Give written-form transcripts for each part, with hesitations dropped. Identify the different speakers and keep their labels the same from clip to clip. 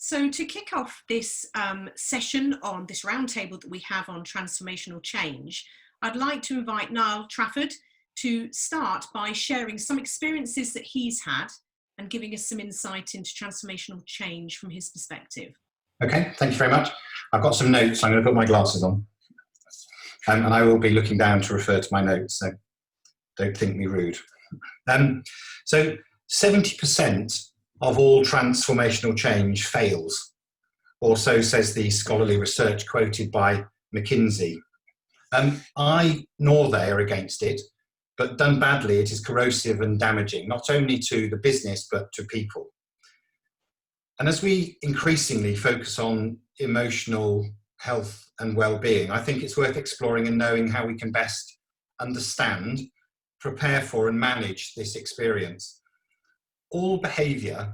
Speaker 1: So to kick off this session on this roundtable that we have on transformational change, I'd like to invite Niall Trafford to start by sharing some experiences that he's had and giving us some insight into transformational change from his perspective.
Speaker 2: Okay, thank you very much. I've got some notes. I'm going to put my glasses on. And I will be looking down to refer to my notes, so don't think me rude. So 70% of all transformational change fails, or so says the scholarly research quoted by McKinsey. I nor they are against it, but done badly, it is corrosive and damaging, not only to the business, but to people. And as we increasingly focus on emotional health and well-being, I think it's worth exploring and knowing how we can best understand, prepare for and manage this experience. All behaviour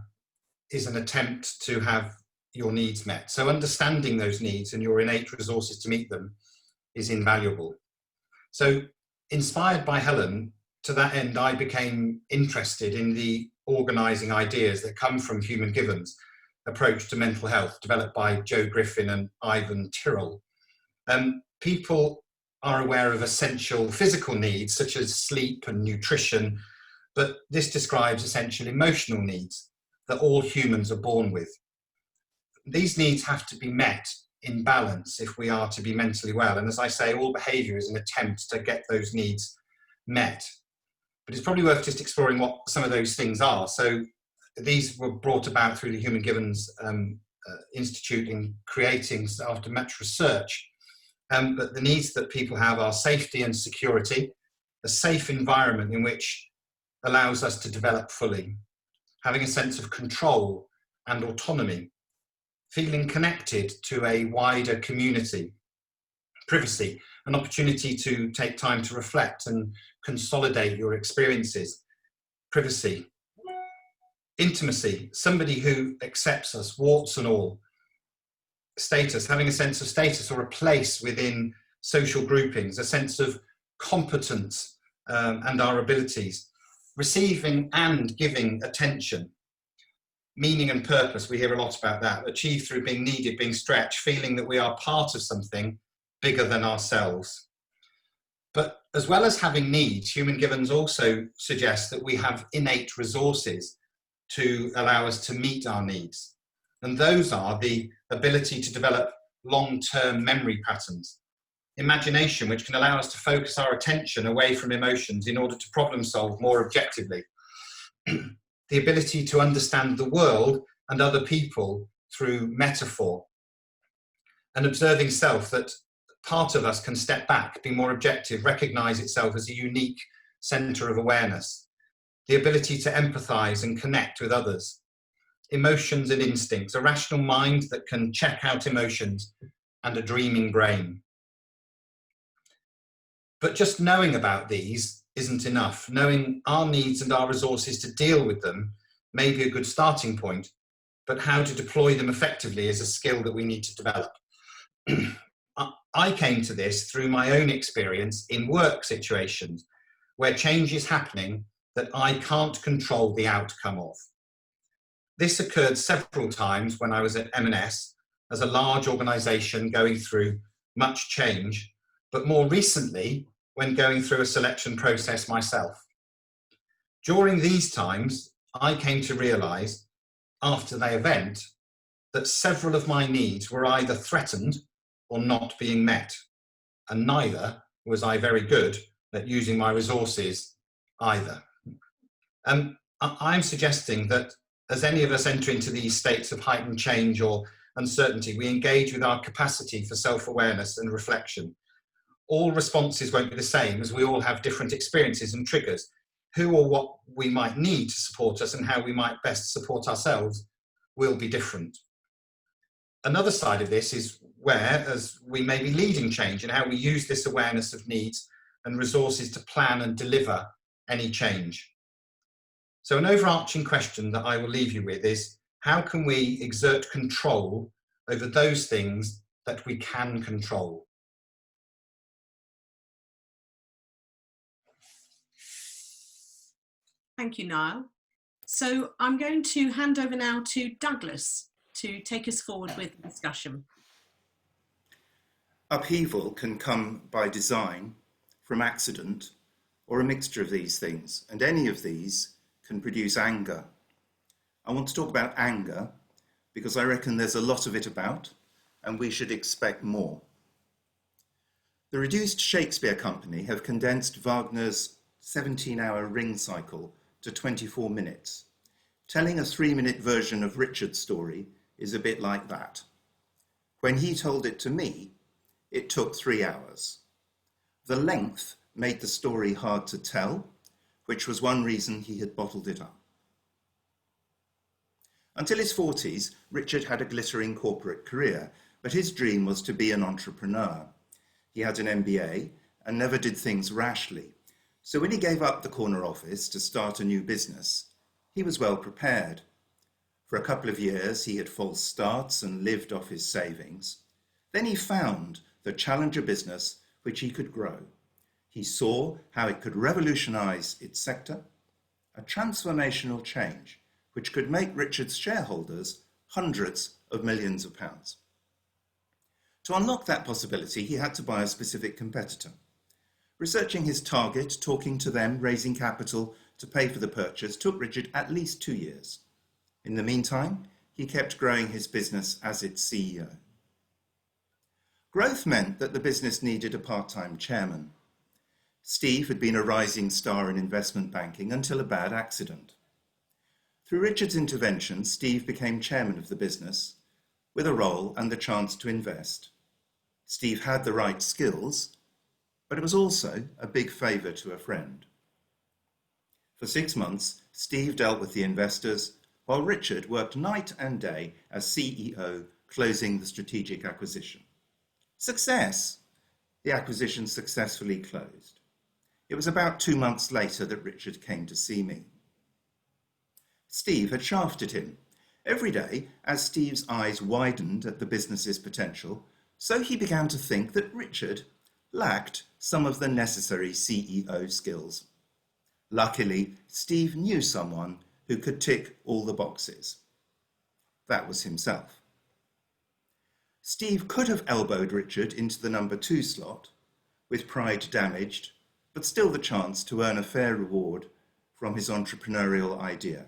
Speaker 2: is an attempt to have your needs met. So understanding those needs and your innate resources to meet them is invaluable. So inspired by Helen, to that end, I became interested in the organising ideas that come from Human Given's approach to mental health, developed by Joe Griffin and Ivan Tyrrell. People are aware of essential physical needs such as sleep and nutrition, but this describes essential emotional needs that all humans are born with. These needs have to be met in balance if we are to be mentally well. And as I say, all behaviour is an attempt to get those needs met. But it's probably worth just exploring what some of those things are. So these were brought about through the Human Given's Institute in creating after much research. But the needs that people have are safety and security, a safe environment in which allows us to develop fully, having a sense of control and autonomy, feeling connected to a wider community, privacy, an opportunity to take time to reflect and consolidate your experiences, privacy, intimacy, somebody who accepts us, warts and all, status, having a sense of status or a place within social groupings, a sense of competence and our abilities, receiving and giving attention, meaning and purpose. We hear a lot about that, achieved through being needed, being stretched, feeling that we are part of something bigger than ourselves. But as well as having needs, Human Given's also suggests that we have innate resources to allow us to meet our needs. And those are the ability to develop long-term memory patterns, imagination, which can allow us to focus our attention away from emotions in order to problem solve more objectively, the ability to understand the world and other people through metaphor, an observing self that part of us can step back, be more objective, recognize itself as a unique center of awareness, the ability to empathize and connect with others, emotions and instincts, a rational mind that can check out emotions, and a dreaming brain. But just knowing about these isn't enough. Knowing our needs and our resources to deal with them may be a good starting point, but how to deploy them effectively is a skill that we need to develop. I came to this through my own experience in work situations where change is happening that I can't control the outcome of. This occurred several times when I was at M&S as a large organisation going through much change, but more recently when going through a selection process myself. During these times, I came to realise, after the event, that several of my needs were either threatened or not being met, and neither was I very good at using my resources either. I'm suggesting that as any of us enter into these states of heightened change or uncertainty, we engage with our capacity for self-awareness and reflection. All responses won't be the same, as we all have different experiences and triggers. Who or what we might need to support us and how we might best support ourselves will be different. Another side of this is where, as we may be leading change, and how we use this awareness of needs and resources to plan and deliver any change. So an overarching question that I will leave you with is, how can we exert control over those things that we can control?
Speaker 1: Thank you, Niall. So I'm going to hand over now to Douglas to take us forward with the discussion.
Speaker 3: Upheaval can come by design, from accident, or a mixture of these things, and any of these can produce anger. I want to talk about anger because I reckon there's a lot of it about, and we should expect more. The reduced Shakespeare Company have condensed Wagner's 17-hour ring cycle to 24 minutes. Telling a 3-minute version of Richard's story is a bit like that. When he told it to me, it took 3 hours. The length made the story hard to tell, which was one reason he had bottled it up. Until his 40s, Richard had a glittering corporate career, but his dream was to be an entrepreneur. He had an MBA and never did things rashly. So when he gave up the corner office to start a new business, he was well prepared. For a couple of years, he had false starts and lived off his savings. Then he found the challenger business which he could grow. He saw how it could revolutionize its sector, a transformational change which could make Richard's shareholders hundreds of millions of pounds. To unlock that possibility, he had to buy a specific competitor. Researching his target, talking to them, raising capital to pay for the purchase took Richard at least 2 years. In the meantime, he kept growing his business as its CEO. Growth meant that the business needed a part-time chairman. Steve had been a rising star in investment banking until a bad accident. Through Richard's intervention, Steve became chairman of the business, with a role and the chance to invest. Steve had the right skills, but it was also a big favour to a friend. For 6 months, Steve dealt with the investors, while Richard worked night and day as CEO, closing the strategic acquisition. Success! The acquisition successfully closed. It was about 2 months later that Richard came to see me. Steve had shafted him. Every day, as Steve's eyes widened at the business's potential, so he began to think that Richard lacked some of the necessary CEO skills. Luckily, Steve knew someone who could tick all the boxes. That was himself. Steve could have elbowed Richard into the number 2 slot, with pride damaged, but still the chance to earn a fair reward from his entrepreneurial idea.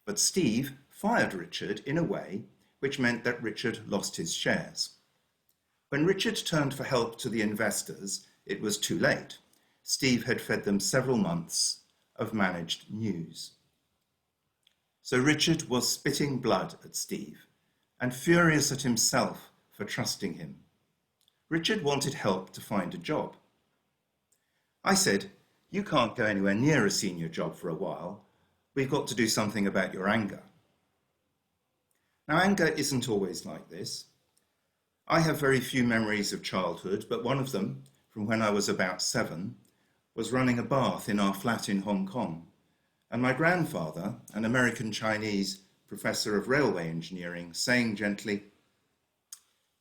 Speaker 3: But Steve fired Richard in a way which meant that Richard lost his shares. When Richard turned for help to the investors, it was too late. Steve had fed them several months of managed news. So Richard was spitting blood at Steve and furious at himself for trusting him. Richard wanted help to find a job. I said, "You can't go anywhere near a senior job for a while. We've got to do something about your anger." Now, anger isn't always like this. I have very few memories of childhood, but one of them, from when I was about 7, was running a bath in our flat in Hong Kong, and my grandfather, an American Chinese professor of railway engineering, saying gently,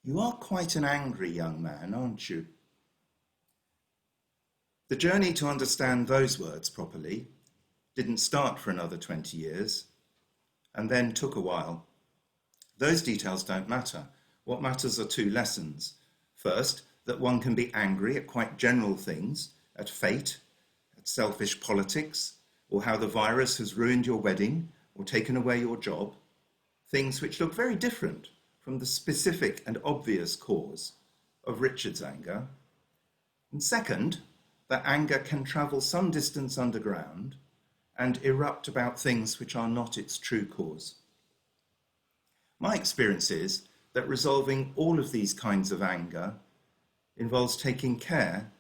Speaker 3: "You are quite an angry young man, aren't you?" The journey to understand those words properly didn't start for another 20 years, and then took a while. Those details don't matter. What matters are 2 lessons. First, that one can be angry at quite general things, at fate, at selfish politics, or how the virus has ruined your wedding or taken away your job, things which look very different from the specific and obvious cause of Richard's anger. And second, that anger can travel some distance underground and erupt about things which are not its true cause. My experience is that resolving all of these kinds of anger involves taking care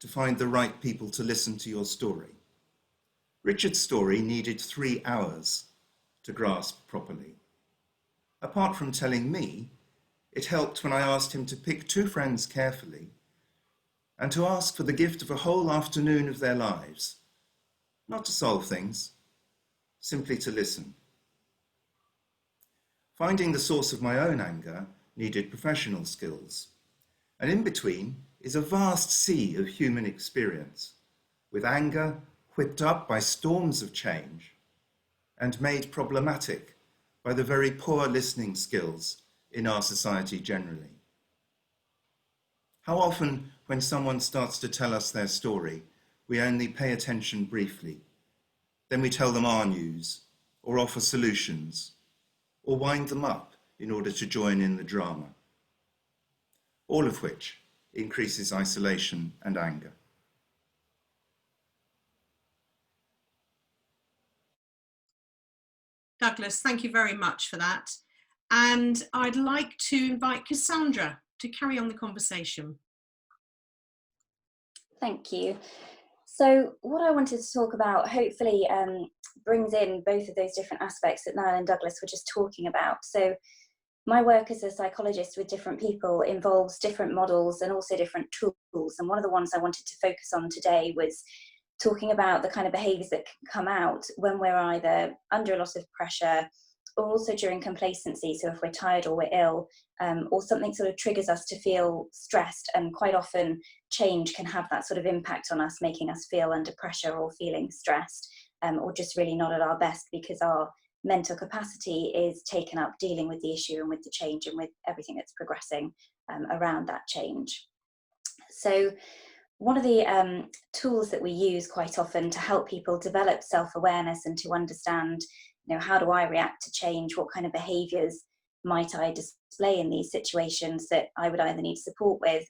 Speaker 3: to find the right people to listen to your story. Richard's story needed 3 hours to grasp properly. Apart from telling me, it helped when I asked him to pick 2 friends carefully and to ask for the gift of a whole afternoon of their lives, not to solve things, simply to listen. Finding the source of my own anger needed professional skills, and in between is a vast sea of human experience, with anger whipped up by storms of change and made problematic by the very poor listening skills in our society generally. How often, when someone starts to tell us their story, we only pay attention briefly. Then we tell them our news, or offer solutions, or wind them up in order to join in the drama. All of which increases isolation and anger.
Speaker 1: Douglas, thank you very much for that. And I'd like to invite Cassandra to carry on the conversation.
Speaker 4: Thank you. So what I wanted to talk about hopefully brings in both of those different aspects that Niall and Douglas were just talking about. So my work as a psychologist with different people involves different models and also different tools. And one of the ones I wanted to focus on today was talking about the kind of behaviours that can come out when we're either under a lot of pressure or also during complacency. So if we're tired or we're ill, or something sort of triggers us to feel stressed, and quite often change can have that sort of impact on us, making us feel under pressure or feeling stressed, or just really not at our best because our mental capacity is taken up dealing with the issue and with the change and with everything that's progressing around that change. So one of the tools that we use quite often to help people develop self-awareness and to understand, how do I react to change? What kind of behaviours might I display in these situations that I would either need support with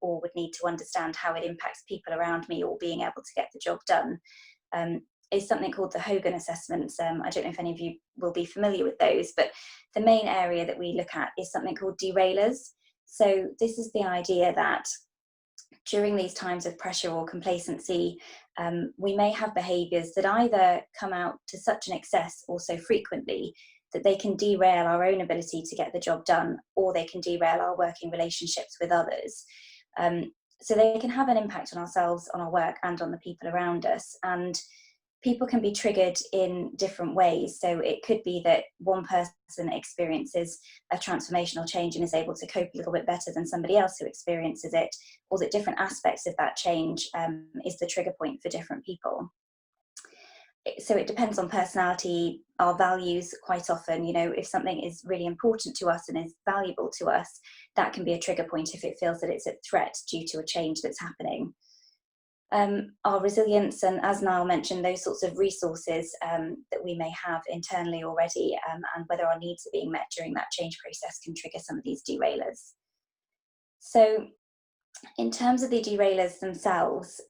Speaker 4: or would need to understand how it impacts people around me or being able to get the job done, is something called the Hogan assessments. I don't know if any of you will be familiar with those, but the main area that we look at is something called derailers. So this is the idea that during these times of pressure or complacency, we may have behaviours that either come out to such an excess or so frequently that they can derail our own ability to get the job done, or they can derail our working relationships with others. So they can have an impact on ourselves, on our work, and on the people around us. And people can be triggered in different ways. So it could be that one person experiences a transformational change and is able to cope a little bit better than somebody else who experiences it, or that different aspects of that change is the trigger point for different people. So it depends on personality, our values quite often. If something is really important to us and is valuable to us, that can be a trigger point if it feels that it's a threat due to a change that's happening. Our resilience, and as Niall mentioned, those sorts of resources that we may have internally already, and whether our needs are being met during that change process, can trigger some of these derailers. So in terms of the derailers themselves,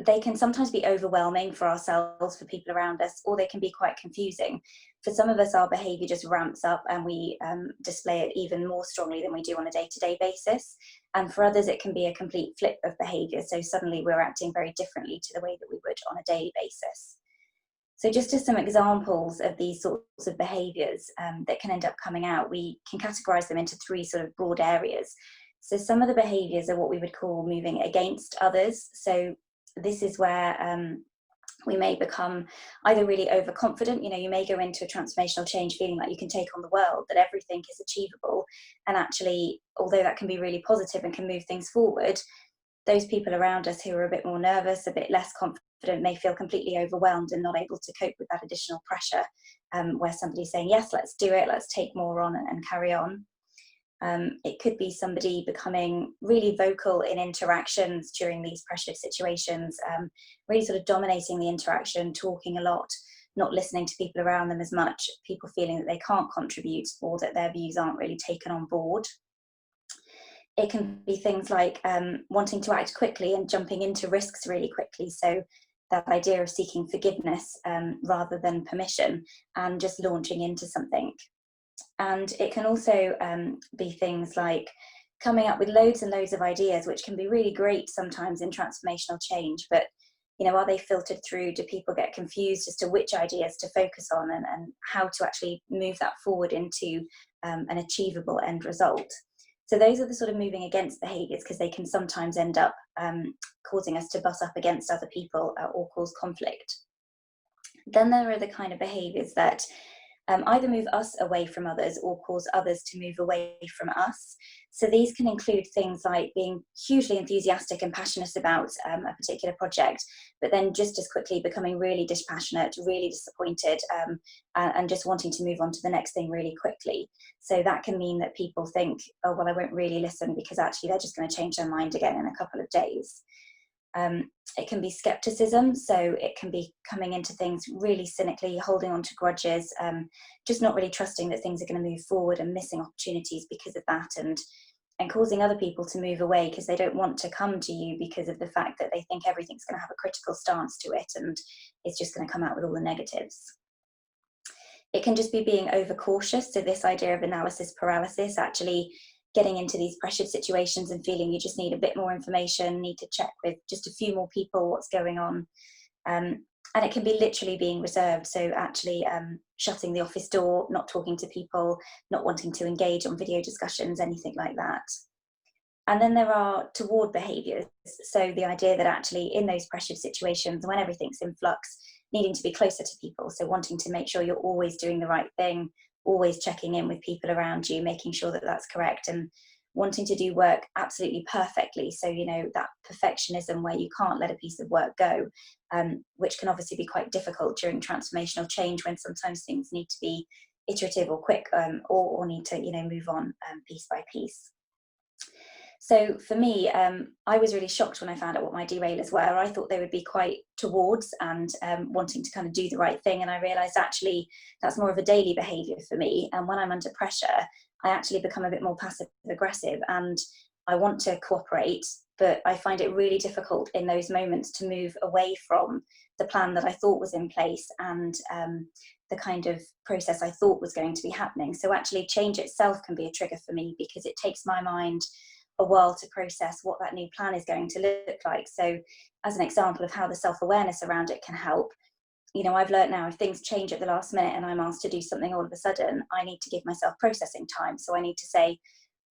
Speaker 4: they can sometimes be overwhelming for ourselves, for people around us, or they can be quite confusing. For some of us, our behaviour just ramps up and we display it even more strongly than we do on a day-to-day basis. And for others, it can be a complete flip of behaviour. So suddenly we're acting very differently to the way that we would on a daily basis. So just as some examples of these sorts of behaviours that can end up coming out, we can categorise them into three sort of broad areas. So some of the behaviours are what we would call moving against others. So this is where we may become either really overconfident. You may go into a transformational change feeling like you can take on the world, that everything is achievable. And actually, although that can be really positive and can move things forward, those people around us who are a bit more nervous, a bit less confident, may feel completely overwhelmed and not able to cope with that additional pressure, where somebody's saying, yes, let's do it, let's take more on and carry on. It could be somebody becoming really vocal in interactions during these pressured situations, really sort of dominating the interaction, talking a lot, not listening to people around them as much, people feeling that they can't contribute or that their views aren't really taken on board. It can be things like wanting to act quickly and jumping into risks really quickly. So that idea of seeking forgiveness rather than permission, and just launching into something. And it can also be things like coming up with loads and loads of ideas, which can be really great sometimes in transformational change. But, are they filtered through? Do people get confused as to which ideas to focus on and how to actually move that forward into an achievable end result? So those are the sort of moving against behaviours, because they can sometimes end up causing us to butt up against other people or cause conflict. Then there are the kind of behaviours that either move us away from others or cause others to move away from us. So these can include things like being hugely enthusiastic and passionate about a particular project, but then just as quickly becoming really dispassionate, really disappointed, and just wanting to move on to the next thing really quickly. So that can mean that people think, oh, well, I won't really listen because actually they're just going to change their mind again in a couple of days. It can be skepticism, so it can be coming into things really cynically, holding on to grudges, just not really trusting that things are going to move forward and missing opportunities because of that, and causing other people to move away because they don't want to come to you because of the fact that they think everything's going to have a critical stance to it and it's just going to come out with all the negatives. It can just be being overcautious, so this idea of analysis paralysis, actually getting into these pressured situations and feeling you just need a bit more information, need to check with just a few more people what's going on. And it can be literally being reserved, so actually shutting the office door, not talking to people, not wanting to engage on video discussions, anything like that. And then there are toward behaviours, so the idea that actually in those pressured situations, when everything's in flux, needing to be closer to people, so wanting to make sure you're always doing the right thing, always checking in with people around you, making sure that that's correct, and wanting to do work absolutely perfectly. So, you know, that perfectionism where you can't let a piece of work go, which can obviously be quite difficult during transformational change when sometimes things need to be iterative or quick, or need to, you know, move on piece by piece. So for me, I was really shocked when I found out what my derailers were. I thought they would be quite towards and wanting to kind of do the right thing. And I realized actually that's more of a daily behavior for me. And when I'm under pressure, I actually become a bit more passive aggressive and I want to cooperate, but I find it really difficult in those moments to move away from the plan that I thought was in place and the kind of process I thought was going to be happening. So actually change itself can be a trigger for me because it takes my mind a while to process what that new plan is going to look like. So as an example of how the self-awareness around it can help, you know, I've learned now if things change at the last minute and I'm asked to do something all of a sudden, I need to give myself processing time. So I need to say,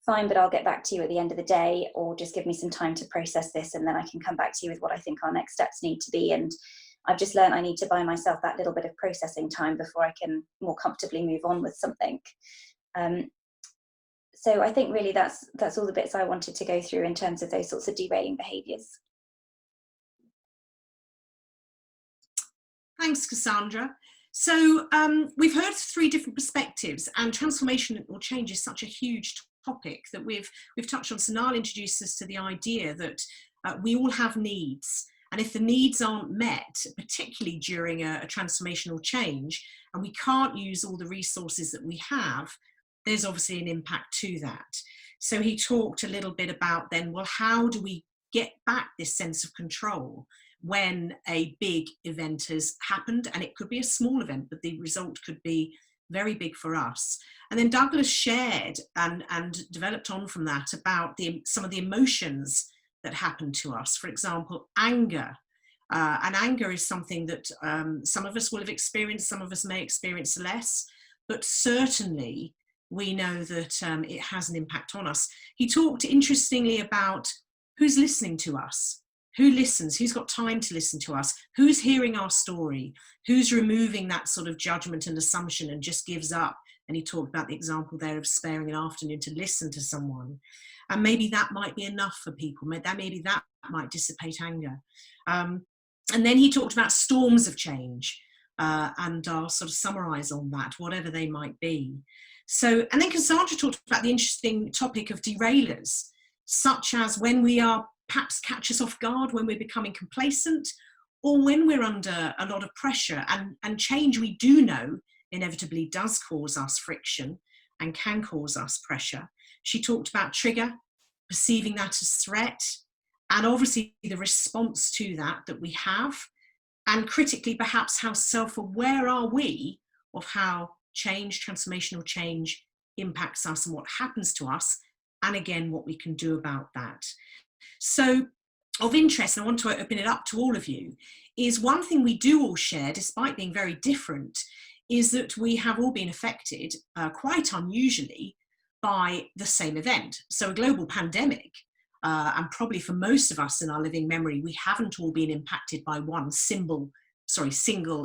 Speaker 4: fine, but I'll get back to you at the end of the day, or just give me some time to process this and then I can come back to you with what I think our next steps need to be. And I've just learned I need to buy myself that little bit of processing time before I can more comfortably move on with something. So I think really that's all the bits I wanted to go through in terms of those sorts of derailing behaviours.
Speaker 1: Thanks, Cassandra. So we've heard 3 different perspectives, and transformational change is such a huge topic that we've touched on. So Niall introduced us to the idea that we all have needs, and if the needs aren't met, particularly during a transformational change, and we can't use all the resources that we have, there's obviously an impact to that. So he talked a little bit about then, well, how do we get back this sense of control when a big event has happened? And it could be a small event, but the result could be very big for us. And then Douglas shared and developed on from that about some of the emotions that happen to us. For example, anger. And anger is something that some of us will have experienced, some of us may experience less, but certainly we know that it has an impact on us. He talked interestingly about who's listening to us, who listens, who's got time to listen to us, who's hearing our story, who's removing that sort of judgment and assumption and just gives up. And he talked about the example there of sparing an afternoon to listen to someone. And maybe that might be enough for people. Maybe that might dissipate anger. And then he talked about storms of change, and I'll sort of summarize on that, whatever they might be. So, and then Cassandra talked about the interesting topic of derailers, such as when we are perhaps catch us off guard, when we're becoming complacent, or when we're under a lot of pressure. And change, we do know, inevitably does cause us friction and can cause us pressure. She talked about trigger, perceiving that as threat, and obviously the response to that we have, and critically perhaps how self-aware are we of how change, transformational change, impacts us and what happens to us, and again what we can do about that. So of interest, and I want to open it up to all of you, is one thing we do all share, despite being very different, is that we have all been affected, quite unusually, by the same event. So a global pandemic, and probably for most of us in our living memory, we haven't all been impacted by one single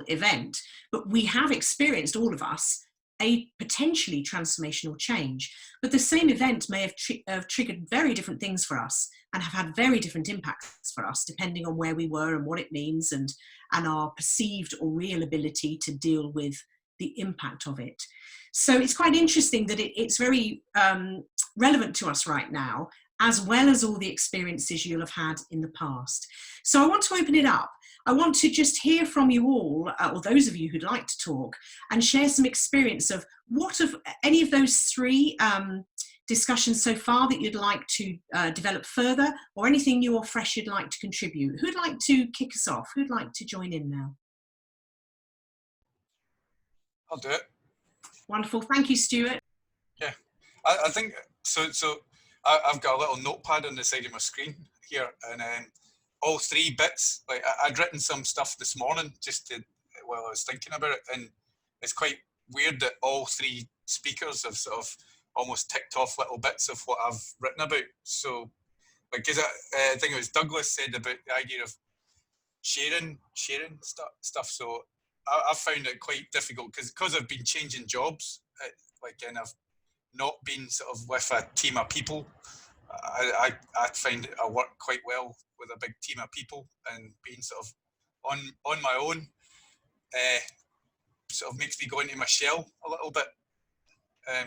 Speaker 1: event, but we have experienced, all of us, a potentially transformational change. But the same event may have triggered very different things for us and have had very different impacts for us, depending on where we were and what it means, and our perceived or real ability to deal with the impact of it. So it's quite interesting that it's very relevant to us right now, as well as all the experiences you'll have had in the past. So I want to open it up. I want to just hear from you all, or those of you who'd like to talk, and share some experience of what of any of those three discussions so far that you'd like to develop further, or anything new or fresh you'd like to contribute. Who'd like to kick us off? Who'd like to join in now?
Speaker 5: I'll do it.
Speaker 1: Wonderful. Thank you, Stuart.
Speaker 5: Yeah, I think so. I've got a little notepad on the side of my screen here, and all three bits. Like I'd written some stuff this morning while I was thinking about it, and it's quite weird that all three speakers have sort of almost ticked off little bits of what I've written about. So, because I think it was Douglas said about the idea of sharing stuff. So I found it quite difficult because I've been changing jobs, and I've not been sort of with a team of people. I find I work quite well with a big team of people, and being sort of on my own sort of makes me go into my shell a little bit.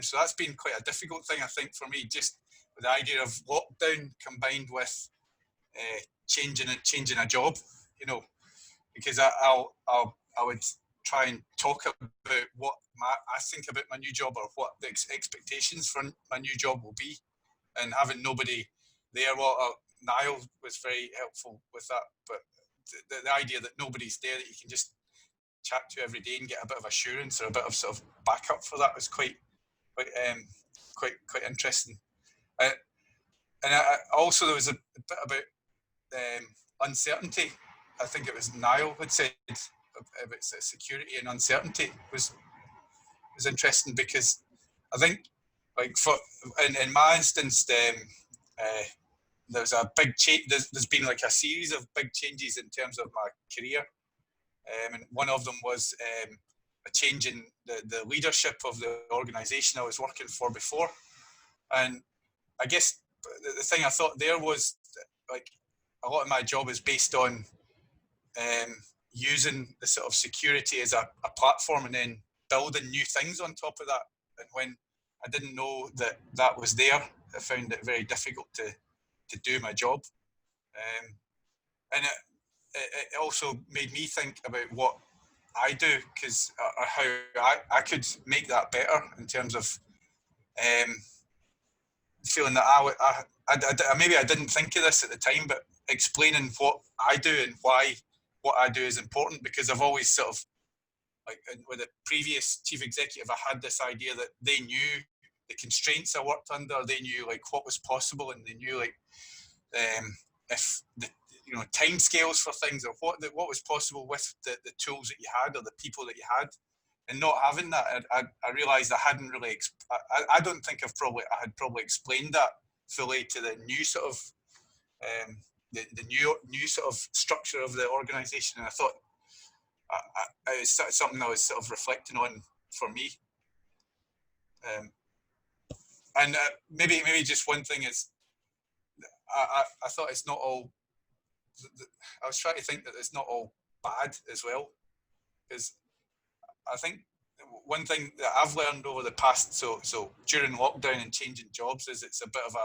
Speaker 5: So that's been quite a difficult thing, I think, for me, just with the idea of lockdown combined with changing a job, because I would try and talk about what I think about my new job, or what the expectations for my new job will be, and having nobody there. Well, Niall was very helpful with that, but the idea that nobody's there that you can just chat to every day and get a bit of assurance or a bit of sort of backup for that was quite interesting. And also there was a bit about uncertainty. I think it was Niall had said about security and uncertainty was interesting, because I think, like, in my instance, there's a big change. There's been like a series of big changes in terms of my career, and one of them was a change in the leadership of the organisation I was working for before. And I guess the thing I thought there was, like, a lot of my job is based on using the sort of security as a platform, and then building new things on top of that. And when I didn't know that was there, I found it very difficult to do my job. And it also made me think about what I do, because how I could make that better in terms of feeling that maybe I didn't think of this at the time, but explaining what I do and why what I do is important, because I've always sort of, like, with the previous chief executive, I had this idea that they knew the constraints I worked under, they knew like what was possible, and they knew like if the time scales for things, or what was possible with the tools that you had or the people that you had. And not having that, I realised I hadn't really. I don't think I had probably explained that fully to the new sort of the new sort of structure of the organisation. And I thought it's something I was sort of reflecting on for me. And maybe just one thing is, I thought it's not all. I was trying to think that it's not all bad as well, because I think one thing that I've learned over the past, so during lockdown and changing jobs, is it's a bit of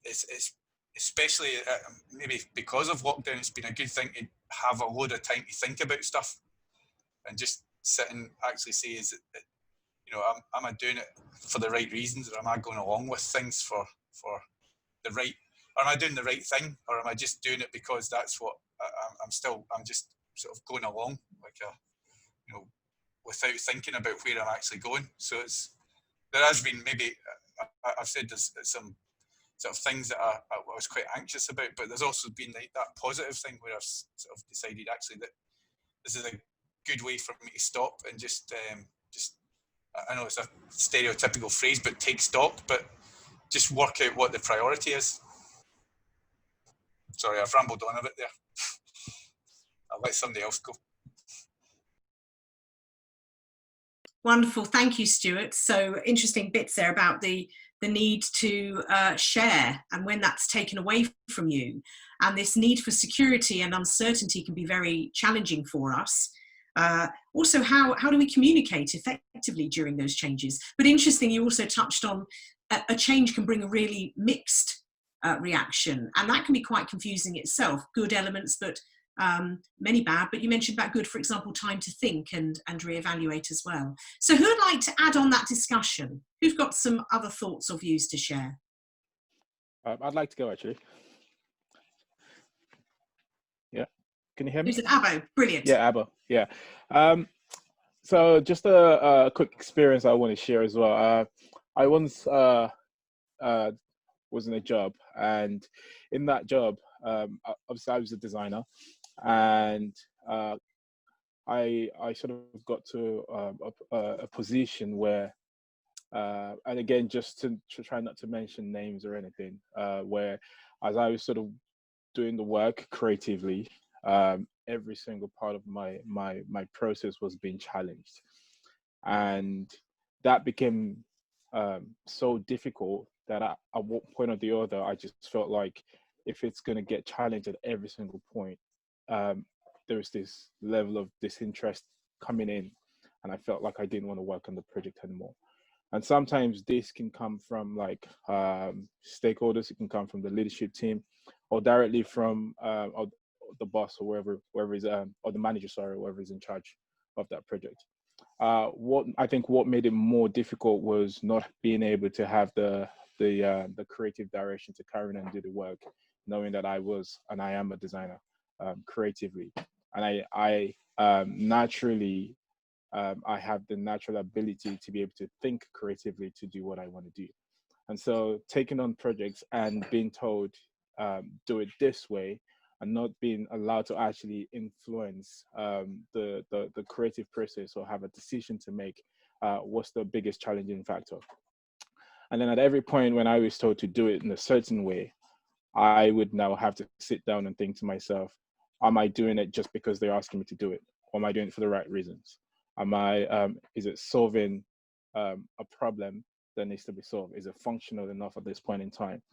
Speaker 5: it's especially maybe because of lockdown, it's been a good thing to have a load of time to think about stuff and just sit and actually say, is it, am I doing it for the right reasons, or am I going along with things for the right, or am I doing the right thing, or am I just doing it because that's what I'm just sort of going along, like without thinking about where I'm actually going. So there has been, maybe I've said there's some sort of things that I was quite anxious about, but there's also been like that positive thing where I've sort of decided actually that this is a good way for me to stop and just I know it's a stereotypical phrase, but take stock, but just work out what the priority is. Sorry, I've rambled on a bit there. I'll let somebody else go.
Speaker 1: Wonderful, thank you, Stuart. So interesting bits there about the need to share, and when that's taken away from you, and this need for security and uncertainty can be very challenging for us. Also, how do we communicate effectively during those changes? But interesting, you also touched on a change can bring a really mixed reaction, and that can be quite confusing itself. Good elements, but many bad. But you mentioned about good, for example, time to think and reevaluate as well. So who would like to add on that discussion? Who've got some other thoughts or views to share?
Speaker 6: I'd like to go, actually. Yeah, can you hear me?
Speaker 1: Who's it? Abo, brilliant.
Speaker 6: Yeah, Abba. Yeah. So just a quick experience I want to share as well. I once was in a job, and in that job, obviously I was a designer, and I sort of got to a position where, and again, just to try not to mention names or anything, where as I was sort of doing the work creatively, every single part of my process was being challenged, and that became so difficult that at one point or the other, I just felt like if it's going to get challenged at every single point, there's this level of disinterest coming in, and I felt like I didn't want to work on the project anymore. And sometimes this can come from like stakeholders, it can come from the leadership team, or directly from or the boss or wherever is or the manager, sorry, whoever is in charge of that project. What made it more difficult was not being able to have the creative direction to carry on and do the work, knowing that I was and I am a designer creatively, and I naturally I have the natural ability to be able to think creatively to do what I want to do. And so taking on projects and being told, do it this way, and not being allowed to actually influence the creative process or have a decision to make was the biggest challenging factor. And then at every point when I was told to do it in a certain way, I would now have to sit down and think to myself, am I doing it just because they're asking me to do it? Or am I doing it for the right reasons? Is it solving a problem that needs to be solved? Is it functional enough at this point in time?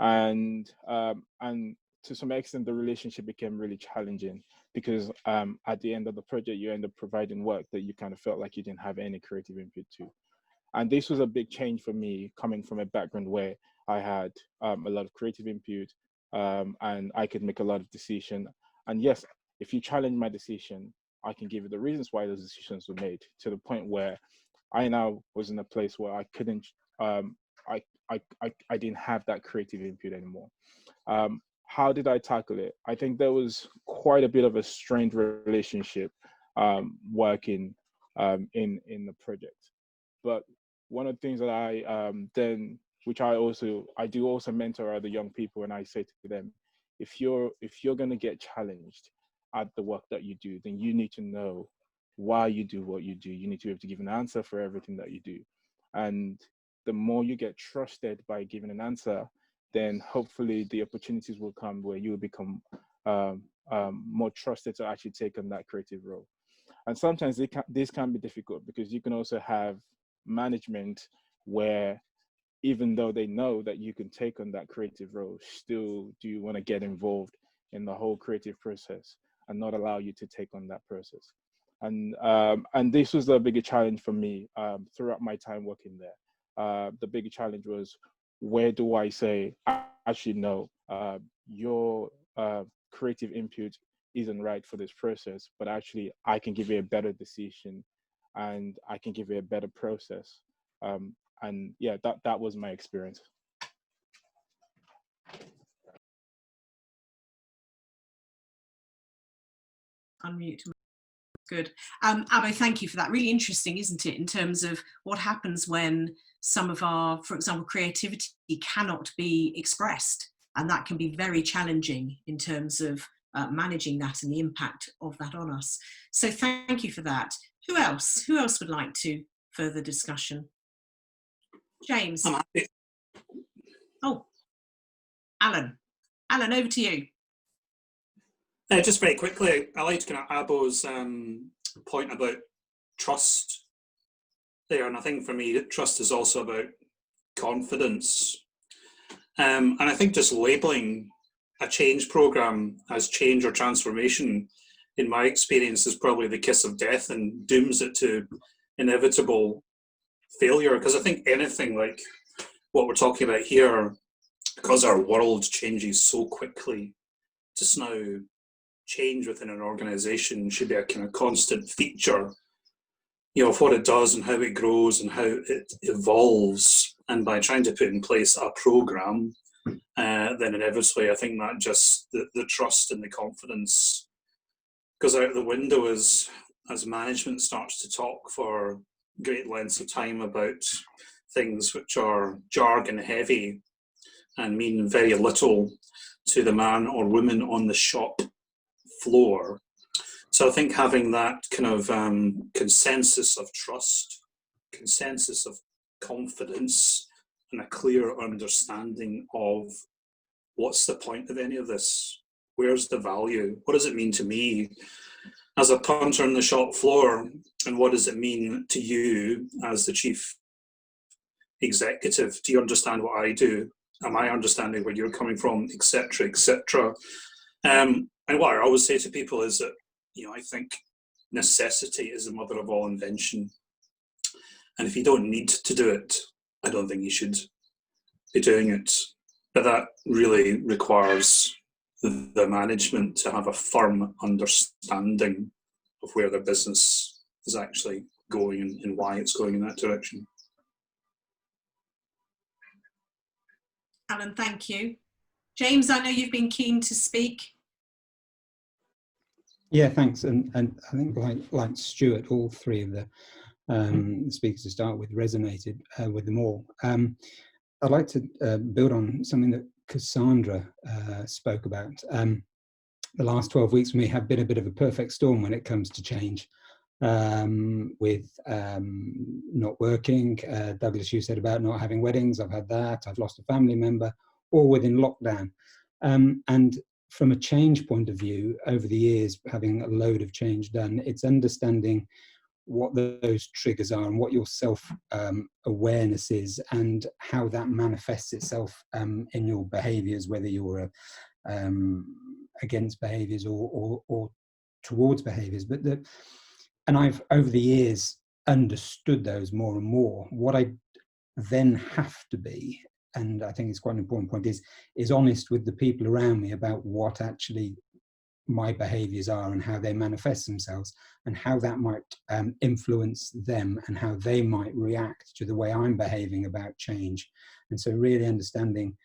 Speaker 6: And to some extent, the relationship became really challenging because at the end of the project, you end up providing work that you kind of felt like you didn't have any creative input to. And this was a big change for me, coming from a background where I had a lot of creative input and I could make a lot of decisions. And yes, if you challenge my decision, I can give you the reasons why those decisions were made, to the point where I now was in a place where I couldn't, I didn't have that creative input anymore. How did I tackle it? I think there was quite a bit of a strained relationship working in the project. But one of the things that I which I do also mentor other young people, and I say to them, if you're going to get challenged at the work that you do, then you need to know why you do what you do. You need to be able to give an answer for everything that you do. And the more you get trusted by giving an answer, then hopefully the opportunities will come where you will become more trusted to actually take on that creative role. And sometimes this can be difficult because you can also have management where, even though they know that you can take on that creative role, still do you want to get involved in the whole creative process and not allow you to take on that process. And this was the bigger challenge for me throughout my time working there. The bigger challenge was, where do I say, actually, no, your creative input isn't right for this process, but actually I can give you a better decision and I can give you a better process. And yeah, that was my experience.
Speaker 1: Unmute. Good. Abo, thank you for that. Really interesting, isn't it, in terms of what happens when some of our, for example, creativity cannot be expressed. And that can be very challenging in terms of managing that and the impact of that on us. So thank you for that. Who else? Who else would like to further discussion? James. Oh, Alan. Alan, over to you.
Speaker 7: Just very quickly, I liked kind of Abo's point about trust there, and I think for me, trust is also about confidence. And I think just labeling a change program as change or transformation, in my experience, is probably the kiss of death and dooms it to inevitable failure. Because I think anything like what we're talking about here, because our world changes so quickly, just now change within an organization should be a kind of constant feature, of what it does and how it grows and how it evolves. And by trying to put in place a program, then inevitably I think that just the trust and the confidence goes out the window as management starts to talk for great lengths of time about things which are jargon heavy and mean very little to the man or woman on the shop floor. So I think having that kind of consensus of trust, consensus of confidence, and a clear understanding of what's the point of any of this? Where's the value? What does it mean to me as a punter on the shop floor? And what does it mean to you as the chief executive? Do you understand what I do? Am I understanding where you're coming from, etc., etc.? And what I always say to people is that, I think necessity is the mother of all invention. And if you don't need to do it, I don't think you should be doing it. But that really requires the management to have a firm understanding of where their business is actually going and why it's going in that direction.
Speaker 1: Alan, thank you. James, I know you've been keen to speak.
Speaker 8: Yeah, thanks. And I think like Stuart, all three of the speakers to start with resonated with them all. I'd like to build on something that Cassandra spoke about. The last 12 weeks for me have been a bit of a perfect storm when it comes to change. With not working, Douglas, you said about not having weddings, I've had that, I've lost a family member, all within lockdown. And from a change point of view, over the years, having a load of change done, it's understanding what those triggers are and what your self-awareness is and how that manifests itself in your behaviours, whether you're against behaviours or towards behaviours. And I've, over the years, understood those more and more. What I then have to be, and I think it's quite an important point, is honest with the people around me about what actually my behaviours are and how they manifest themselves and how that might influence them and how they might react to the way I'm behaving about change. And so really understanding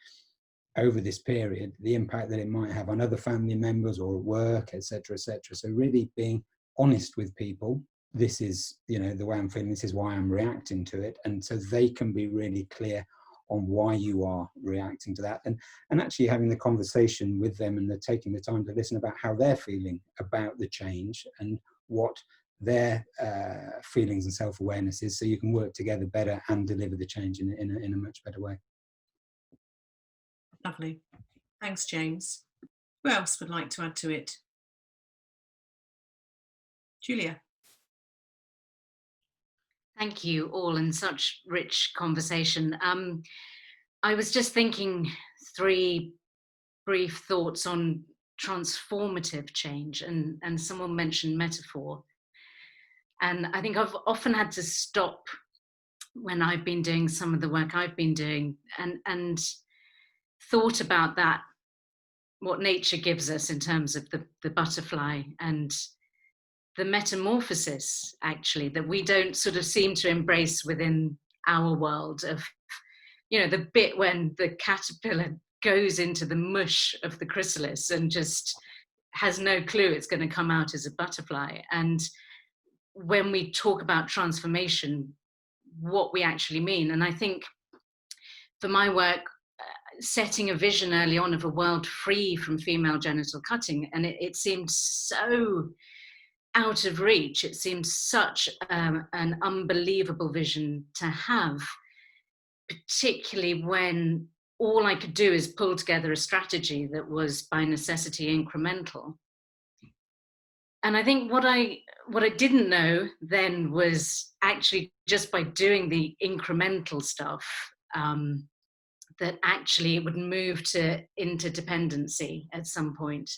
Speaker 8: over this period the impact that it might have on other family members or at work, etc., etc. So really being honest with people. This is, the way I'm feeling, this is why I'm reacting to it. And so they can be really clear on why you are reacting to that, and actually having the conversation with them, and they're taking the time to listen about how they're feeling about the change and what their feelings and self-awareness is, so you can work together better and deliver the change in a much better way.
Speaker 1: Lovely. Thanks, James. Who else would like to add to it? Julia.
Speaker 9: Thank you all, and such rich conversation. I was just thinking 3 brief thoughts on transformative change, and someone mentioned metaphor. And I think I've often had to stop when I've been doing some of the work I've been doing and thought about that, what nature gives us in terms of the butterfly and the metamorphosis, actually, that we don't sort of seem to embrace within our world of, the bit when the caterpillar goes into the mush of the chrysalis and just has no clue it's going to come out as a butterfly. And when we talk about transformation, what we actually mean. And I think for my work, setting a vision early on of a world free from female genital cutting, and it seemed so out of reach. It seemed such an unbelievable vision to have, particularly when all I could do is pull together a strategy that was by necessity incremental. And I think what I didn't know then was actually just by doing the incremental stuff, that actually it would move to interdependency at some point.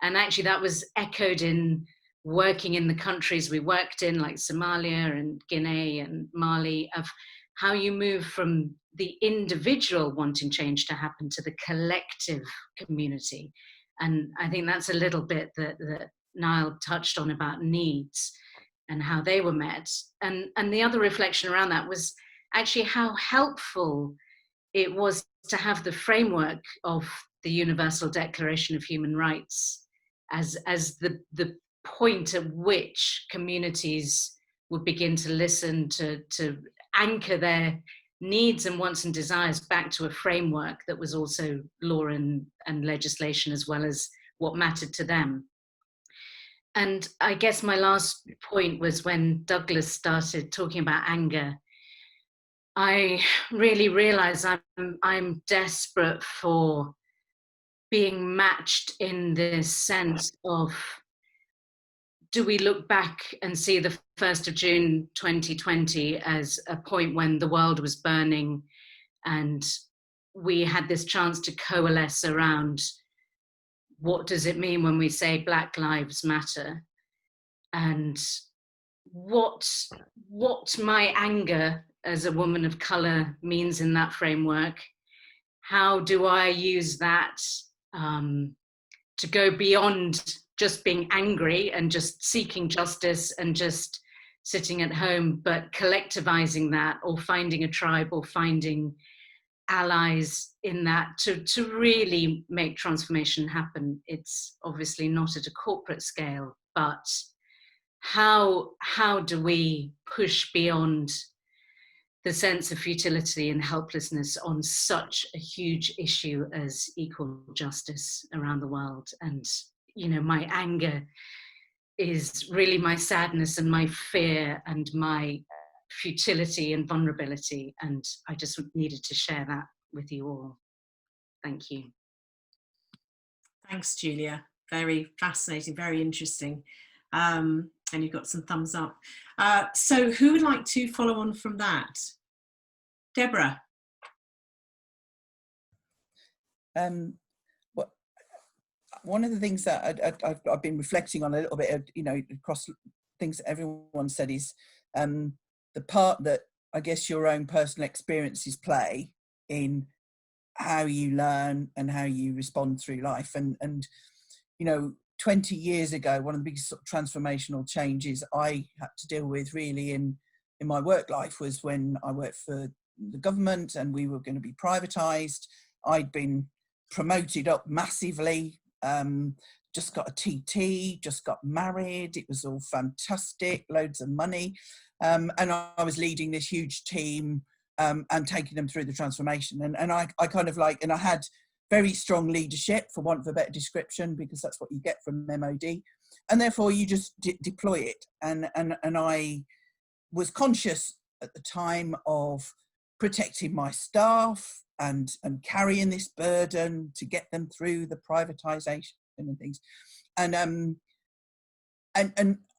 Speaker 9: And actually that was echoed in working in the countries we worked in, like Somalia and Guinea and Mali, of how you move from the individual wanting change to happen to the collective community. And I think that's a little bit that Niall touched on about needs and how they were met. And the other reflection around that was actually how helpful it was to have the framework of the Universal Declaration of Human Rights as the point at which communities would begin to listen, to anchor their needs and wants and desires back to a framework that was also law and legislation, as well as what mattered to them. And I guess my last point was when Douglas started talking about anger, I really realized I'm desperate for being matched in this sense of, do we look back and see the 1st of June 2020 as a point when the world was burning and we had this chance to coalesce around what does it mean when we say Black Lives Matter, and what my anger as a woman of color means in that framework. How do I use that to go beyond just being angry and just seeking justice and just sitting at home, but collectivizing that, or finding a tribe, or finding allies in that to really make transformation happen. It's obviously not at a corporate scale, but how do we push beyond the sense of futility and helplessness on such a huge issue as equal justice around the world? And, you know, my anger is really my sadness and my fear and my futility and vulnerability. And I just needed to share that with you all. Thank you.
Speaker 1: Thanks, Julia. Very fascinating, very interesting. And you've got some thumbs up. So who would like to follow on from that? Deborah.
Speaker 10: Well, one of the things that I've been reflecting on a little bit, you know, across things that everyone said, is the part that I guess your own personal experiences play in how you learn and how you respond through life. And you know, 20 years ago, one of the biggest sort of transformational changes I had to deal with really in my work life was when I worked for the government and we were going to be privatized. I'd been promoted up massively, just got a TT, just got married. It was all fantastic, loads of money. And I was leading this huge team and taking them through the transformation. And I kind of like, and I had very strong leadership, for want of a better description, because that's what you get from MOD. And therefore you just deploy it. And I was conscious at the time of protecting my staff and carrying this burden to get them through the privatization and things. And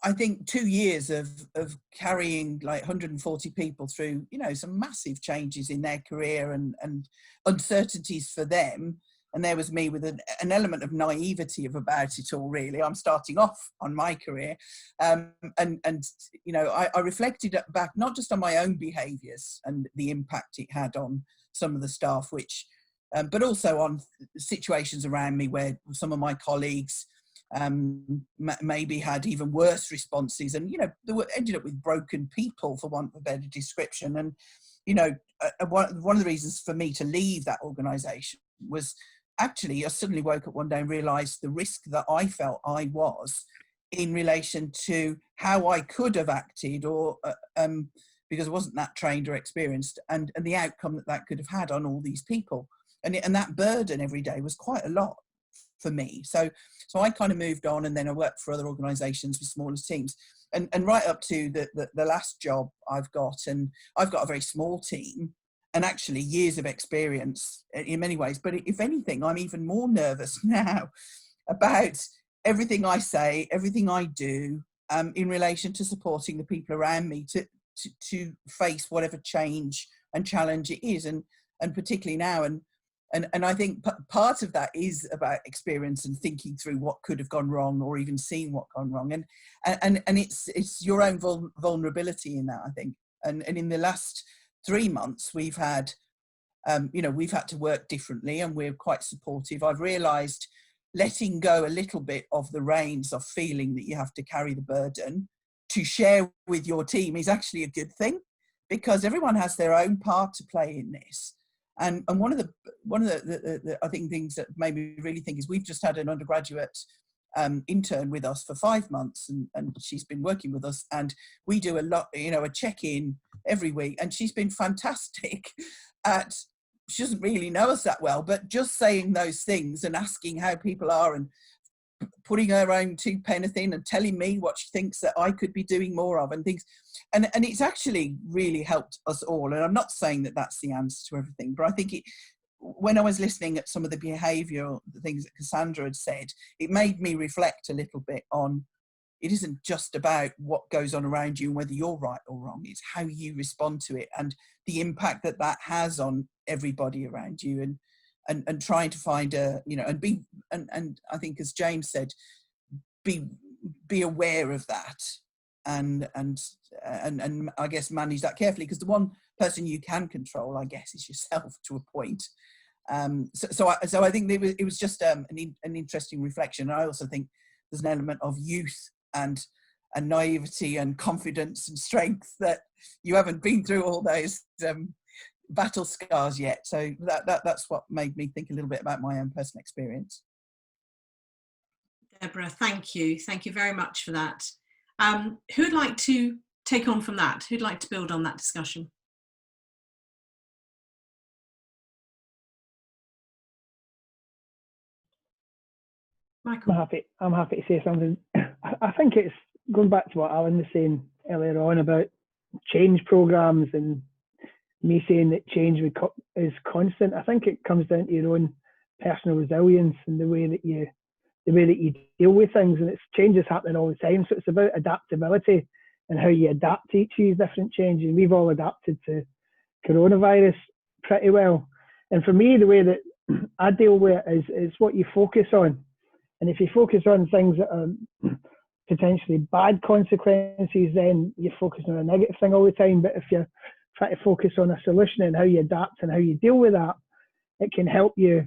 Speaker 10: I think 2 years of carrying like 140 people through, you know, some massive changes in their career and uncertainties for them. And there was me with an element of naivety about it all, really. I'm starting off on my career. And you know, I reflected back, not just on my own behaviours and the impact it had on some of the staff, which, but also on situations around me where some of my colleagues maybe had even worse responses, and you know, they ended up with broken people, for want of a better description. And you know, one of the reasons for me to leave that organisation was actually I suddenly woke up one day and realised the risk that I felt I was in relation to how I could have acted, or because I wasn't that trained or experienced, and the outcome that could have had on all these people, and that burden every day was quite a lot for me. So I kind of moved on, and then I worked for other organisations with smaller teams, and right up to the last job I've got, and I've got a very small team and actually years of experience in many ways. But if anything, I'm even more nervous now about everything I say, everything I do, in relation to supporting the people around me to face whatever change and challenge it is, and particularly now. And I think part of that is about experience and thinking through what could have gone wrong, or even seeing what gone wrong. And it's your own vulnerability in that, I think. And in the last 3 months, we've had, we've had to work differently, and we're quite supportive. I've realised letting go a little bit of the reins of feeling that you have to carry the burden to share with your team is actually a good thing, because everyone has their own part to play in this. And one of the I think things that made me really think is we've just had an undergraduate intern with us for 5 months, and she's been working with us, and we do a lot, a check-in every week, and she's been fantastic at, she doesn't really know us that well, but just saying those things and asking how people are, and putting her own 2 pence in and telling me what she thinks that I could be doing more of and things. And it's actually really helped us all. And I'm not saying that that's the answer to everything, but I think when I was listening at some of the behavioural things that Cassandra had said, it made me reflect a little bit on, it isn't just about what goes on around you and whether you're right or wrong, it's how you respond to it and the impact that that has on everybody around you, and trying to find a, and I think, as James said, be aware of that, and I guess manage that carefully, because the one person you can control, I guess, is yourself to a point. So I think it was just an interesting reflection. And I also think there's an element of youth and naivety and confidence and strength that you haven't been through all those battle scars yet. So that's what made me think a little bit about my own personal experience.
Speaker 1: Deborah, thank you. Thank you very much for that. Who'd like to take on from that? Who'd like to build on that discussion? Michael.
Speaker 11: I'm happy to say something. I think it's going back to what Alan was saying earlier on about change programs, and me saying that change is constant. I think it comes down to your own personal resilience and the way that you deal with things, and change is happening all the time. So it's about adaptability and how you adapt to each of these different changes. We've all adapted to coronavirus pretty well. And for me, the way that I deal with it is what you focus on. And if you focus on things that are potentially bad consequences, then you're focusing on a negative thing all the time. But if you're trying to focus on a solution and how you adapt and how you deal with that, it can help you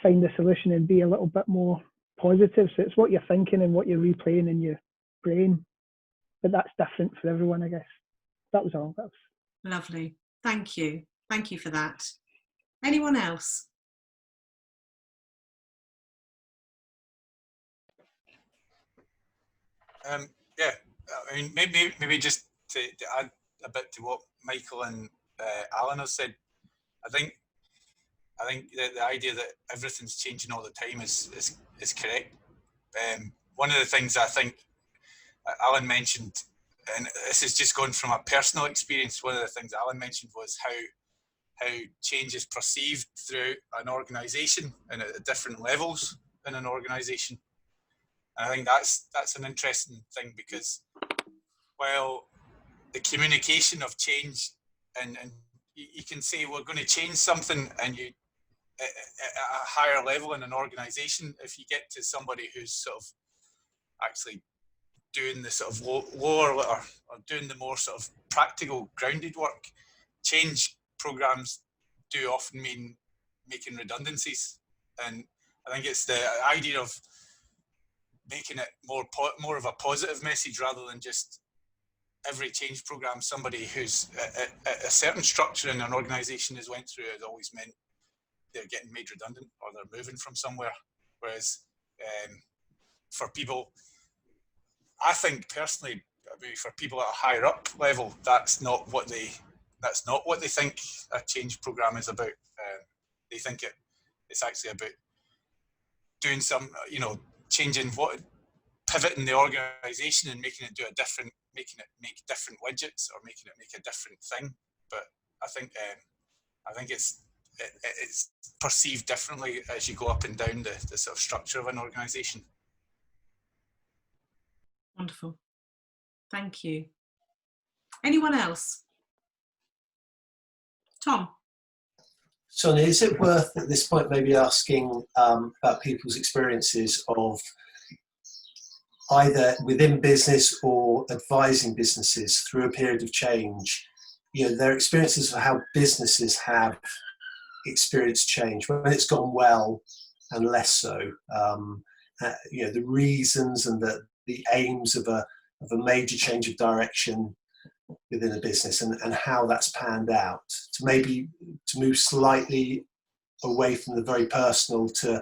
Speaker 11: find the solution and be a little bit more positive. So it's what you're thinking and what you're replaying in your brain. But that's different for everyone, I guess. That was all.
Speaker 1: Lovely. Thank you. Thank you for that. Anyone else?
Speaker 5: Yeah, I mean, maybe just to add a bit to what Michael and Alan have said. I think the idea that everything's changing all the time is correct. One of the things I think Alan mentioned, and this is just going from a personal experience, one of the things Alan mentioned was how change is perceived throughout an organisation and at different levels in an organisation. And I think that's an interesting thing, because while the communication of change, and you can say we're going to change something, and you at a higher level in an organisation, if you get to somebody who's sort of actually doing the sort of lower or doing the more sort of practical grounded work, change programs do often mean making redundancies. And I think it's the idea of making it more of a positive message, rather than just every change program somebody who's a certain structure in an organisation has went through has always meant they're getting made redundant or they're moving from somewhere. Whereas for people, I think personally, for people at a higher up level, that's not what they think a change program is about. They think it's actually about doing some, changing pivoting the organisation and making it make different widgets, or making it make a different thing. But I think it's perceived differently as you go up and down the sort of structure of an organisation.
Speaker 1: Wonderful. Thank you. Anyone else? Tom?
Speaker 12: Sonia, is it worth at this point maybe asking about people's experiences of either within business or advising businesses through a period of change, you know, their experiences of how businesses have experienced change, when it's gone well and less so, you know, the reasons and the aims of a major change of direction within a business, and how that's panned out, to move slightly away from the very personal to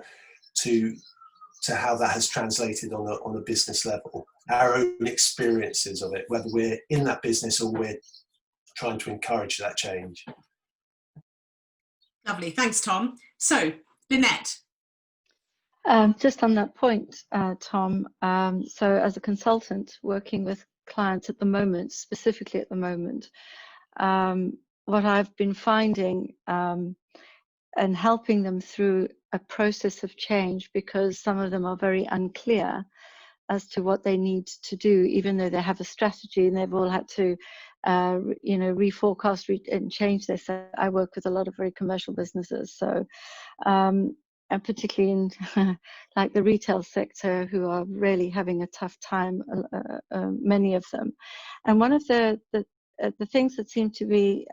Speaker 12: how that has translated on a business level, our own experiences of it, whether we're in that business or we're trying to encourage that change.
Speaker 1: Lovely, thanks, Tom. So, Lynette.
Speaker 13: Just on that point, Tom, so as a consultant working with clients at the moment, specifically at the moment, what I've been finding and helping them through a process of change, because some of them are very unclear as to what they need to do, even though they have a strategy and they've all had to reforecast and change this. I work with a lot of very commercial businesses, so and particularly in like the retail sector, who are really having a tough time, many of them. And one of the things that seem to be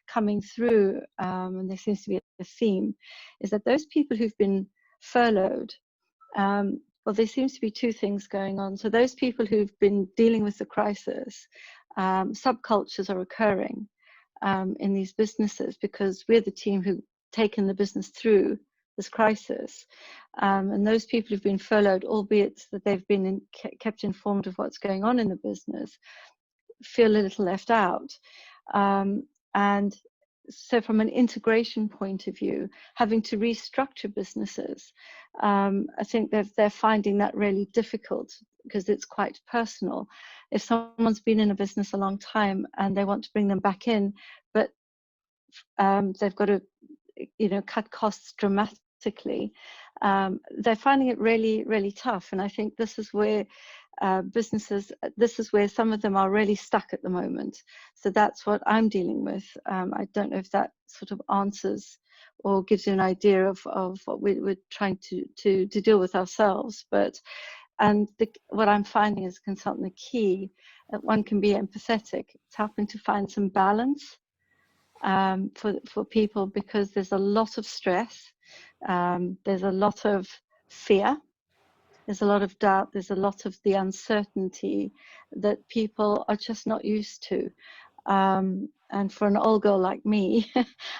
Speaker 13: coming through, and there seems to be a theme, is that those people who've been furloughed, well, there seems to be two things going on. So those people who've been dealing with the crisis, subcultures are occurring in these businesses, because we're the team who've taken the business through this crisis. And those people who've been furloughed, albeit that they've been kept informed of what's going on in the business, feel a little left out. And so from an integration point of view, having to restructure businesses, I think they're finding that really difficult, because it's quite personal. If someone's been in a business a long time and they want to bring them back in, but they've got to cut costs dramatically, they're finding it really, really tough. And I think this is where this is where some of them are really stuck at the moment. So that's what I'm dealing with. I don't know if that sort of answers or gives you an idea of what we're trying to deal with ourselves. But what I'm finding as a consultant, the key that one can be empathetic. It's helping to find some balance for people, because there's a lot of stress, there's a lot of fear, there's a lot of doubt, there's a lot of the uncertainty that people are just not used to. And for an old girl like me,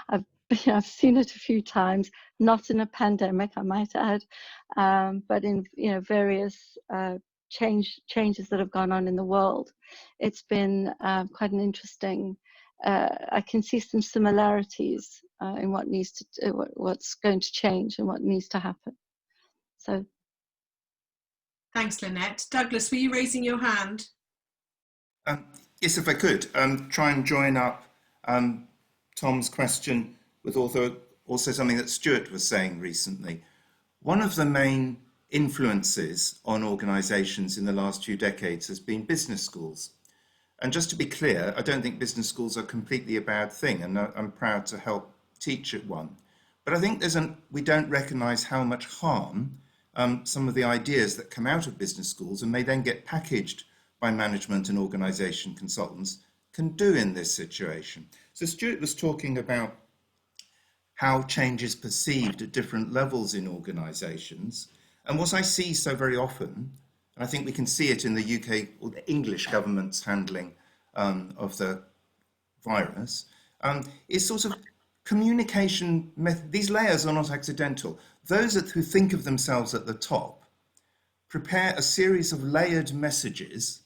Speaker 13: I've seen it a few times, not in a pandemic, I might add, but in various changes that have gone on in the world. It's been quite an interesting. I can see some similarities in what's going to change and what needs to happen. So,
Speaker 1: thanks, Lynette. Douglas, were you raising your hand?
Speaker 3: Yes, if I could try and join up Tom's question with also something that Stuart was saying recently. One of the main influences on organisations in the last few decades has been business schools. And just to be clear, I don't think business schools are completely a bad thing, and I'm proud to help teach at one. But I think we don't recognise how much harm some of the ideas that come out of business schools and may then get packaged by management and organisation consultants can do in this situation. So Stuart was talking about how change is perceived at different levels in organisations. And what I see so very often, and I think we can see it in the UK or the English government's handling of the virus, is sort of communication method. These layers are not accidental. Those who think of themselves at the top prepare a series of layered messages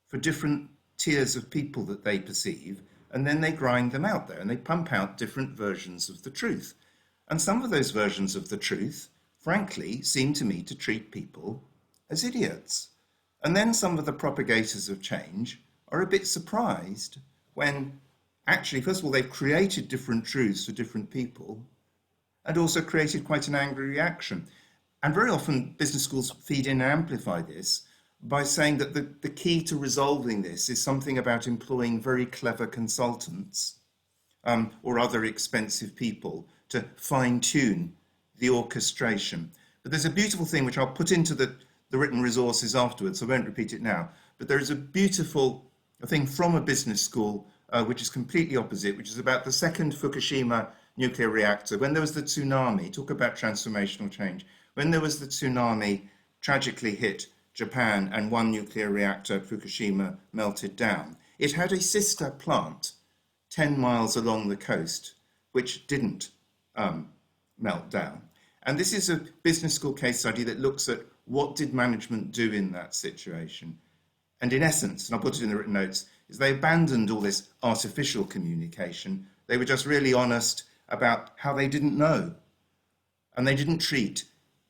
Speaker 3: for different tiers of people that they perceive, and then they grind them out there and they pump out different versions of the truth. And some of those versions of the truth, frankly, seem to me to treat people as idiots. And then some of the propagators of change are a bit surprised when actually, first of all, they've created different truths for different people and also created quite an angry reaction. And very often business schools feed in and amplify this by saying that the key to resolving this is something about employing very clever consultants or other expensive people to fine-tune the orchestration. But there's a beautiful thing which I'll put into the written resources afterwards, so I won't repeat it now, but there is a beautiful thing from a business school which is completely opposite, which is about the second Fukushima nuclear reactor. When there was the tsunami, talk about transformational change, when there was the tsunami tragically hit Japan and one nuclear reactor at Fukushima melted down, it had a sister plant 10 miles along the coast which didn't melt down. And this is a business school case study that looks at what did management do in that situation. And in essence, and I'll put it in the written notes, is they abandoned all this artificial communication. They were just really honest about how they didn't know. And they didn't treat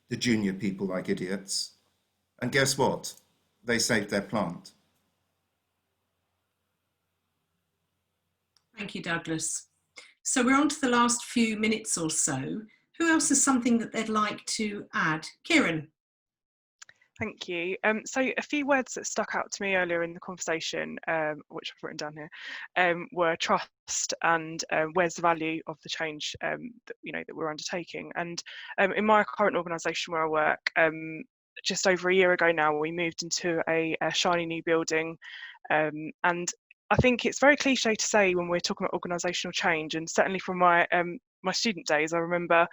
Speaker 3: the junior people like idiots. And guess what? They saved their plant.
Speaker 1: Thank you, Douglas. So we're on to the last few minutes or so. Who else has something that they'd like to add? Kieran.
Speaker 14: Thank you. So a few words that stuck out to me earlier in the conversation, which I've written down here, were trust and where's the value of the change that we're undertaking. And in my current organisation where I work, just over a year ago now, we moved into a shiny new building, and I think it's very cliche to say when we're talking about organisational change, and certainly from my my student days, I remember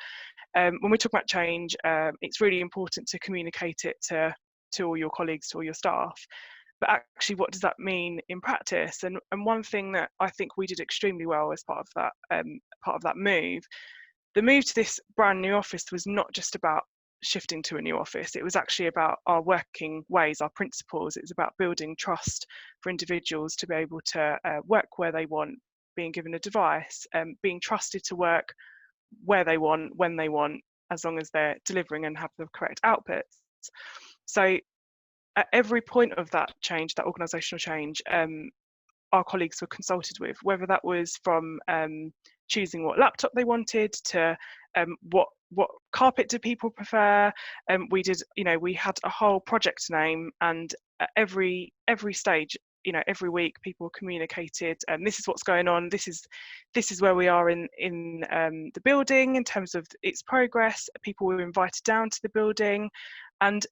Speaker 14: when we talk about change, it's really important to communicate it to all your colleagues, to all your staff. But actually, what does that mean in practice? And one thing that I think we did extremely well as part of that move, the move to this brand new office was not just about shifting to a new office. It was actually about our working ways, our principles. It was about building trust for individuals to be able to work where they want, being given a device, being trusted to work where they want, when they want, as long as they're delivering and have the correct outputs. So at every point of that change, that organisational change, our colleagues were consulted with, whether that was from choosing what laptop they wanted to what carpet do people prefer. We had a whole project name, and at every stage, every week people communicated, and this is what's going on, this is where we are in the building in terms of its progress. People were invited down to the building, and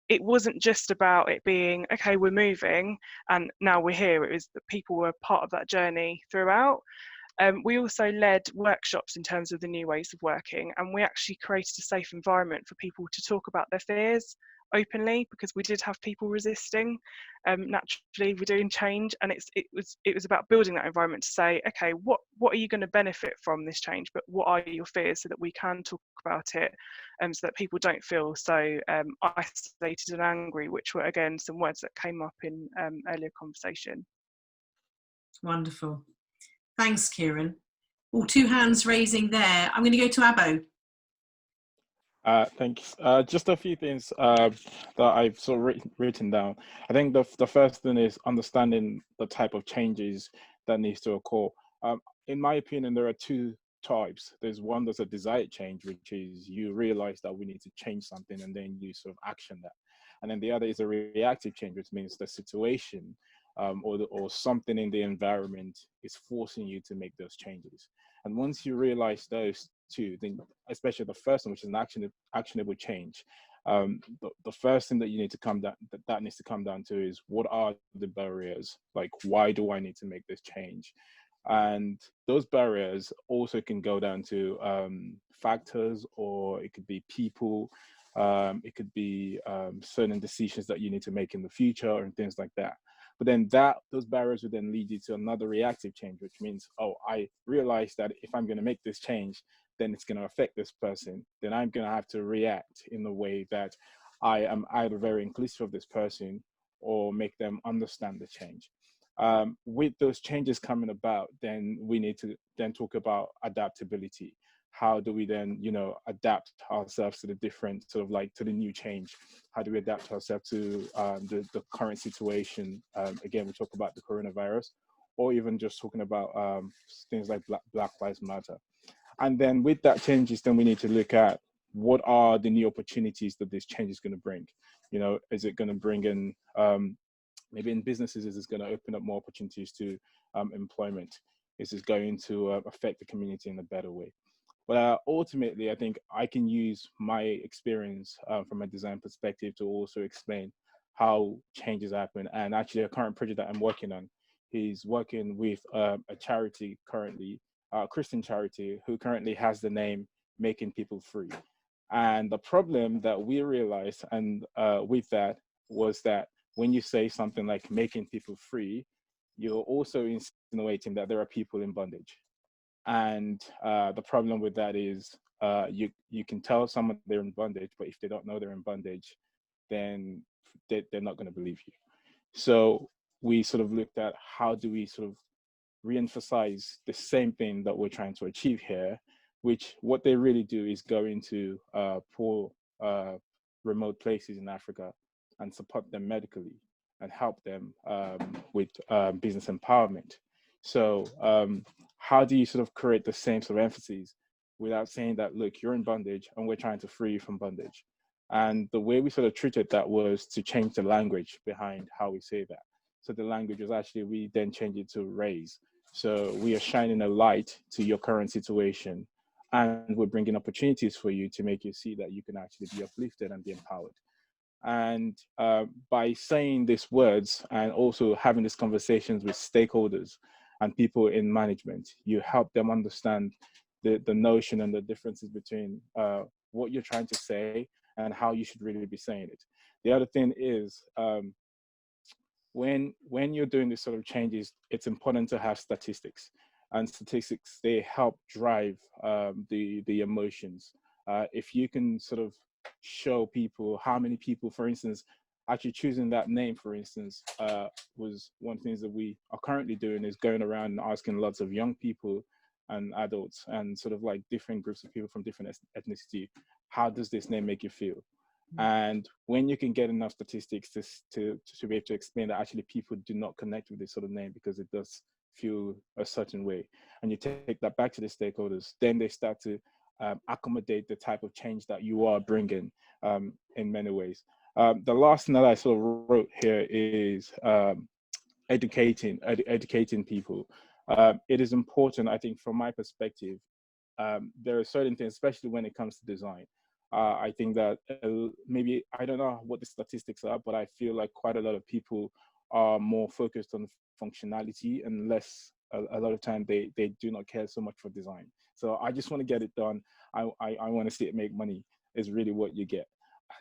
Speaker 14: it wasn't just about it being, okay, we're moving and now we're here. It was that people were part of that journey throughout. We also led workshops in terms of the new ways of working, and we actually created a safe environment for people to talk about their fears openly, because we did have people resisting. Naturally, we're doing change, and it was about building that environment to say, okay, what are you going to benefit from this change, but what are your fears, so that we can talk about it, so that people don't feel so isolated and angry, which were again some words that came up in earlier conversation.
Speaker 1: Wonderful. Thanks, Kieran. Well, two hands raising there. I'm going to go to Abo.
Speaker 6: Thanks. Just a few things that I've sort of written down. I think the first thing is understanding the type of changes that needs to occur. In my opinion, there are two types. There's one that's a desired change, which is you realize that we need to change something and then you sort of action that. And then the other is a reactive change, which means the situation or something in the environment is forcing you to make those changes. And once you realize those two, then especially the first one, which is an actionable change, the first thing that you need to that needs to come down to is, what are the barriers? Like, why do I need to make this change? And those barriers also can go down to factors, or it could be people, it could be certain decisions that you need to make in the future and things like that. But then those barriers would then lead you to another reactive change, which means, oh, I realize that if I'm going to make this change, then it's going to affect this person. Then I'm going to have to react in the way that I am either very inclusive of this person or make them understand the change. With those changes coming about, then we need to then talk about adaptability. How do we then, adapt ourselves to the different sort of like to the new change? How do we adapt ourselves to the current situation? Again, we talk about the coronavirus, or even just talking about things like Black Lives Matter. And then with that changes, then we need to look at what are the new opportunities that this change is going to bring. You know, is it going to bring in, maybe in businesses, is this going to open up more opportunities to employment? Is this going to affect the community in a better way? But ultimately, I think I can use my experience from a design perspective to also explain how changes happen. And actually, a current project that I'm working on, he's working with a charity currently, a Christian charity, who currently has the name Making People Free. And the problem that we realized, and with that, was that when you say something like making people free, you're also insinuating that there are people in bondage. And the problem with that is you can tell someone they're in bondage, but if they don't know they're in bondage, then they're not going to believe you. So we sort of looked at how do we sort of re-emphasize the same thing that we're trying to achieve here, which what they really do is go into poor remote places in Africa and support them medically and help them with business empowerment. So how do you sort of create the same sort of emphasis without saying that, look, you're in bondage and we're trying to free you from bondage? And the way we sort of treated that was to change the language behind how we say that. So the language was actually, we then changed it to raise. So we are shining a light to your current situation, and we're bringing opportunities for you to make you see that you can actually be uplifted and be empowered. And by saying these words and also having these conversations with stakeholders and people in management, you help them understand the notion and the differences between what you're trying to say and how you should really be saying it. The other thing is, when you're doing this sort of changes, it's important to have statistics, and statistics, they help drive the emotions. If you can sort of show people how many people, for instance, actually choosing that name, for instance, was one of the things that we are currently doing, is going around and asking lots of young people and adults and sort of like different groups of people from different ethnicity, how does this name make you feel? And when you can get enough statistics to be able to explain that actually people do not connect with this sort of name because it does feel a certain way, and you take that back to the stakeholders, then they start to accommodate the type of change that you are bringing in many ways. The last thing that I sort of wrote here is educating people. It is important, I think, from my perspective. There are certain things, especially when it comes to design. I think that maybe, I don't know what the statistics are, but I feel like quite a lot of people are more focused on functionality and less, a lot of time they do not care so much for design. So I just want to get it done. I want to see it make money is really what you get.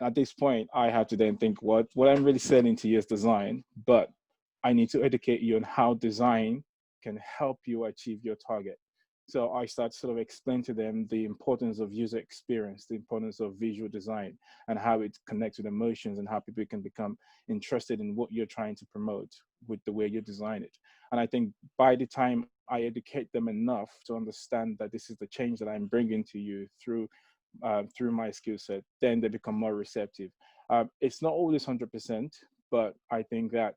Speaker 6: At this point, I have to then think what I'm really selling to you is design, but I need to educate you on how design can help you achieve your target. So I start to sort of explain to them the importance of user experience, the importance of visual design, and how it connects with emotions, and how people can become interested in what you're trying to promote with the way you design it. And I think by the time I educate them enough to understand that this is the change that I'm bringing to you through my skill set, then they become more receptive. It's not always 100%, but I think that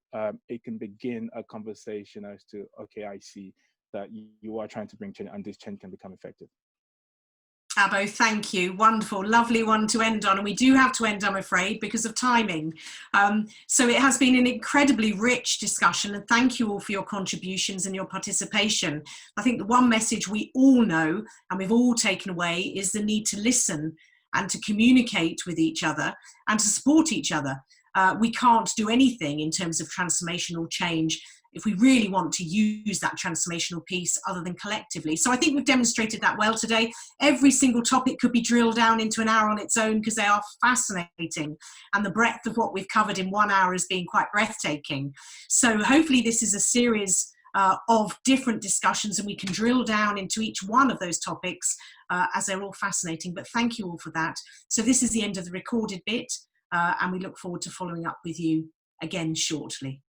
Speaker 6: it can begin a conversation as to, okay, I see that you are trying to bring change, and this change can become effective.
Speaker 1: Abo, thank you. Wonderful, lovely one to end on. And we do have to end, I'm afraid, because of timing. So it has been an incredibly rich discussion, and thank you all for your contributions and your participation. I think the one message we all know and we've all taken away is the need to listen and to communicate with each other and to support each other. We can't do anything in terms of transformational change if we really want to use that transformational piece other than collectively. So I think we've demonstrated that well today. Every single topic could be drilled down into an hour on its own because they are fascinating, and the breadth of what we've covered in 1 hour has been quite breathtaking. So hopefully this is a series of different discussions, and we can drill down into each one of those topics as they're all fascinating. But thank you all for that. So this is the end of the recorded bit, and we look forward to following up with you again shortly.